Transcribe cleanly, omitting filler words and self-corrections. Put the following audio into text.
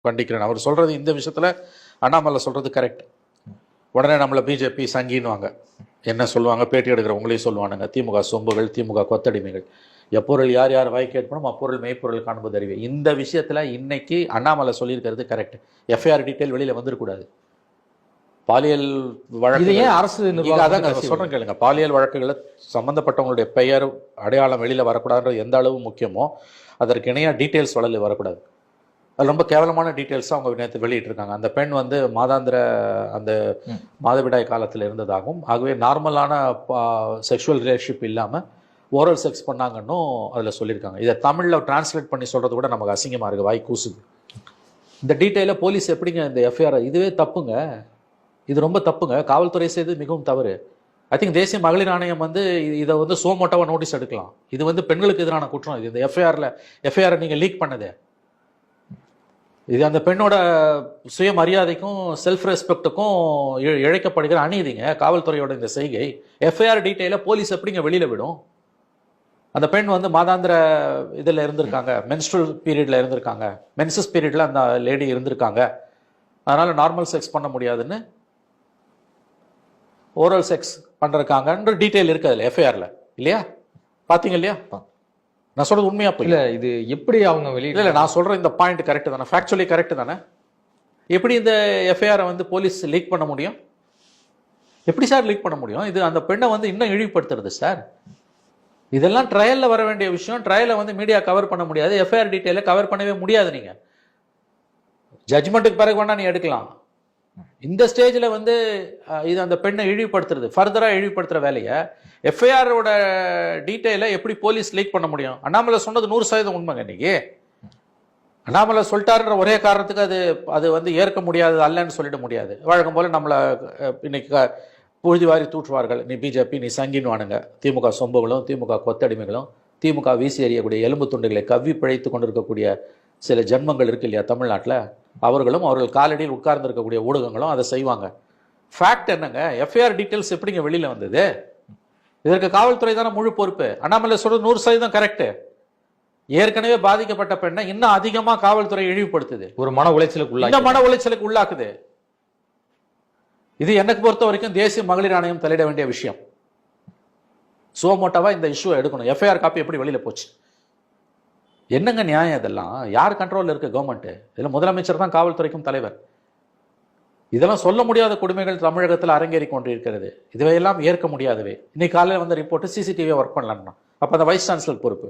கண்டிக்கிறேன். அவர் சொல்றது இந்த விஷயத்துல அண்ணாமலை சொல்றது கரெக்ட். உடனே நம்மளை பிஜேபி சங்கின்னுவாங்க. என்ன சொல்லுவாங்க, பேட்டி எடுக்கிறவங்களையும் சொல்லுவானுங்க, திமுக சொம்புகள், திமுக கொத்தடிமைகள், எப்பொருள் யார் யார் வாய் கேட்பணும் அப்பொருள் மெய்ப்பொருள் காண்பது அறிவு. இந்த விஷயத்துல இன்னைக்கு அண்ணாமலை சொல்லியிருக்கிறது கரெக்ட். எஃப்ஐஆர் டீட்டெயில் வெளியில வந்துடக்கூடாது. பாலியல் வழக்கு அரசு சொல்றேன் கேளுங்க. பாலியல் வழக்குகளை சம்பந்தப்பட்டவங்களுடைய பெயர் அடையாளம் வெளியில வரக்கூடாதுன்றது எந்த அளவு முக்கியமோ அதற்கு இணையா டீட்டெயில்ஸ் வரக்கூடாது. அது ரொம்ப கேவலமான டீட்டெயில்ஸாக அவங்க நேற்று வெளியிட்டிருக்காங்க. அந்த பெண் வந்து மாதாந்திர அந்த மாதவிடாய் காலத்தில் இருந்ததாகவும், ஆகவே நார்மலான செக்ஷுவல் ரிலேஷன்ஷிப் இல்லாமல் ஓரல் செக்ஸ் பண்ணாங்கன்னும் அதில் சொல்லியிருக்காங்க. இதை தமிழில் டிரான்ஸ்லேட் பண்ணி சொல்கிறது கூட நமக்கு அசிங்கமாக இருக்குது, வாய் கூசுது. இந்த டீட்டெயிலை போலீஸ் எப்படிங்க இந்த எஃப்ஐஆர், இதுவே தப்புங்க, இது ரொம்ப தப்புங்க. காவல்துறை செய்து மிகவும் தவறு. ஐ திங்க் தேசிய மகளிர் ஆணையம் வந்து இதை வந்து சோமோட்டாவாக நோட்டீஸ் எடுக்கலாம். இது வந்து பெண்களுக்கு எதிரான குற்றம். இது இந்த எஃப்ஐஆரை நீங்கள் லீக் பண்ணது, இது அந்த பெண்ணோட சுயமரியாதைக்கும் செல்ஃப் ரெஸ்பெக்டுக்கும் இழைக்கப்படுகிற அநீதிங்க காவல்துறையோட இந்த செய்கை. எஃப்ஐஆர் டீட்டெயில போலீஸ் எப்படிங்க வெளியில விடும்? அந்த பெண் வந்து மாதாந்திர இதில் இருந்திருக்காங்க, மென்ஸ்ட்ரல் பீரியட்ல இருந்திருக்காங்க, மென்சஸ் பீரியட்ல அந்த லேடி இருந்திருக்காங்க, அதனால நார்மல் செக்ஸ் பண்ண முடியாதுன்னு ஓரல் செக்ஸ் பண்றாங்கன்ற டீட்டெயில் இருக்கு அதுல எஃப்ஐஆர்ல, இல்லையா? பாத்தீங்க இல்லையா? நான் சொல்றது உண்மையா இல்ல, இது எப்படி அவங்க வெளியில? இல்ல, நான் சொல்ற இந்த பாயிண்ட் கரெக்ட் தானே, ஃபேக்சுவலி கரெக்ட் தானே? எப்படி இந்த எஃப்ஐஆரை வந்து போலீஸ் லீக் பண்ண முடியும்? எப்படி சார் லீக் பண்ண முடியும்? இது அந்த பெண்ணை வந்து இன்னும் இழிவுபடுத்துறது சார். இதெல்லாம் ட்ரையல்ல வர வேண்டிய விஷயம். ட்ரையலை வந்து மீடியா கவர் பண்ண முடியாது, எஃப்ஐஆர் டீட்டெயில கவர் பண்ணவே முடியாது. நீங்க ஜட்ஜ்மெண்ட்டுக்கு பிறகு வேணா நீ எடுக்கலாம். இந்த ஸ்டேஜ்ல வந்து இது அந்த பெண்ணை இழிவுபடுத்துறது, ஃபர்தரா இழிவுபடுத்துற வேலையை எஃப்ஐஆரோட டீட்டெயில எப்படி போலீஸ் லீக் பண்ண முடியும்? அண்ணாமலை சொன்னது 100% உண்மைங்க. இன்னைக்கு அண்ணாமலை சொல்லிட்டாருன்ற ஒரே காரணத்துக்கு அது வந்து ஏற்க முடியாது, அல்லன்னு சொல்லிட முடியாது. வழக்கம் போல நம்மளை இன்னைக்கு புழுதி வாரி தூற்றுவார்கள். நீ பிஜேபி, நீ சங்கின்வானுங்க, திமுக சொம்புகளும் திமுக கொத்தடிமைகளும், திமுக வீசி எறியக்கூடிய எலும்பு துண்டுகளை கவ்வி பிழைத்து கொண்டிருக்கக்கூடிய சில ஜென்மங்கள் இருக்கு இல்லையா தமிழ்நாட்டில், அவர்களும் அவர்கள் காலடியில் உட்கார்ந்து இருக்கக்கூடிய ஊடகங்களும் அதை செய்வாங்க. ஃபேக்ட் என்னங்க, எஃப்ஐஆர் டீட்டெயில்ஸ் எப்படிங்க வெளியில வந்தது? இதற்கு காவல்துறை தானே முழு பொறுப்பு. அண்ணாமலை சொல்றது 100% கரெக்ட். ஏற்கனவே பாதிக்கப்பட்ட பெண்ணை இன்னும் அதிகமா காவல்துறை இழிவுபடுத்துது, ஒரு மன உளைச்சலுக்கு உள்ளாக்குது. இது எனக்கு பொறுத்த வரைக்கும் தேசிய மகளிர் ஆணையம் தலையிட வேண்டிய விஷயம். சுவமோட்டாவா இந்த இஷ்யூ எடுக்கணும். எஃப்ஐஆர் காப்பி எப்படி வெளியில போச்சு? என்னங்க நியாயம் இதெல்லாம்? யார் கண்ட்ரோல் இருக்கு? கவர்மெண்ட். இதுல முதலமைச்சர் தான் காவல்துறைக்கும் தலைவர். இதெல்லாம் சொல்ல முடியாத கொடுமைகள் தமிழகத்தில் அரங்கேறி கொண்டிருக்கிறது. இதுவையெல்லாம் ஏற்க முடியாதவை. இன்னைக்கு காலையில் வந்த ரிப்போர்ட் சிசிடிவியை ஒர்க் பண்ணலாம்னா, அப்ப அந்த வைஸ் சான்சலர் பொறுப்பு.